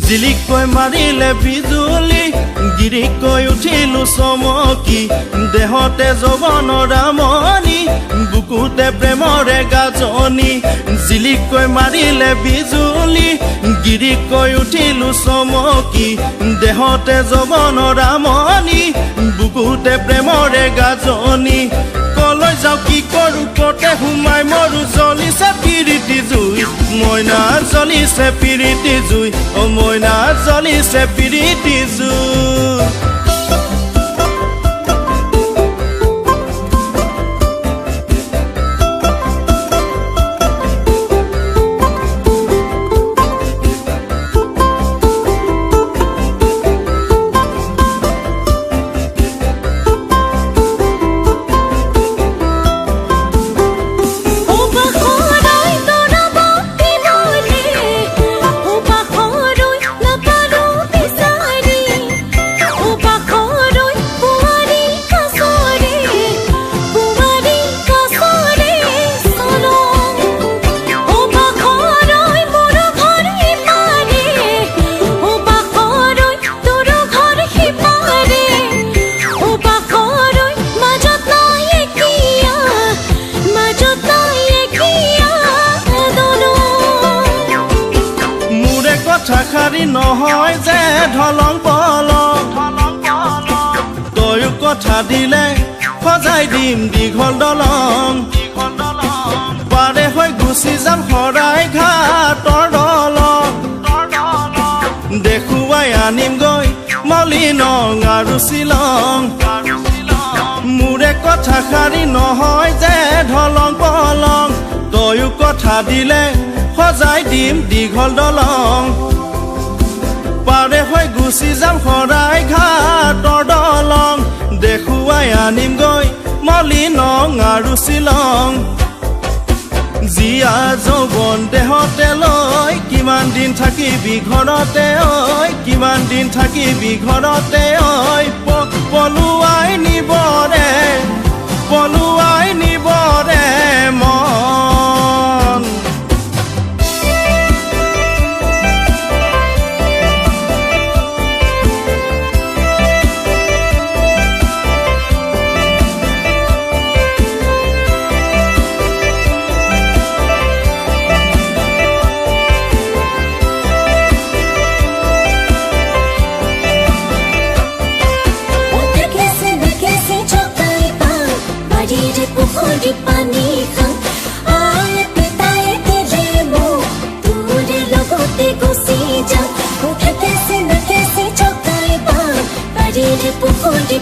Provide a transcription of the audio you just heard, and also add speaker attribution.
Speaker 1: জিলিকৈ মাৰিলে বিজুলি গিৰিকৈ উঠিলো চমকি দেহতে যৌৱনৰ আমনি বুকুতে প্ৰেমৰে গাজনি জিলিকৈ মাৰিলে বিজুলি গিৰিকৈ উঠিলো চমকি দেহতে যৌৱনৰ আমনি বুকুতে প্ৰেমৰে গাজনি কলৈ যাওঁ কি কৰো কতে সোমাই মৰো জ্বলিছে পিৰিতি জুই মইনা জ্বলিছে পিৰিতি জুই অ মইনা জ্বলিছে পিৰিতি জুই কথাখাৰি নহয় যে ঢলং পলং তয়ো কথা দিলে সজাই দিম দীঘল দলং পাৰে হৈ গুচি যাম শৰাই ঘাটৰ দলং দেখুৱাই আনিমগৈ মলিনং আৰু শ্বিলং মোৰে কথাখাৰি নহয় যে ঢলং পলং তয়ো কথা দিলে সজাই দিম দীঘল দলং পাৰে হৈ গুচি যাম শৰাই ঘাটৰ দলং দেখুৱাই আনিমগৈ মলিনং আৰু শ্বিলং জীয়া যৌৱন দেহতে লৈ কিমান দিন থাকিবি ঘৰতে ঐ কিমান দিন থাকিবি ঘৰতে ঐ পলুৱাই নিবৰে মন
Speaker 2: পুখুৰী পানী খাওঁ আয়ে পিতায়ে দিলে মোক তোৰে লগতে গুচি যাওঁ উঠে কেছে চকাই পাওঁ বাৰীৰে পুখুৰী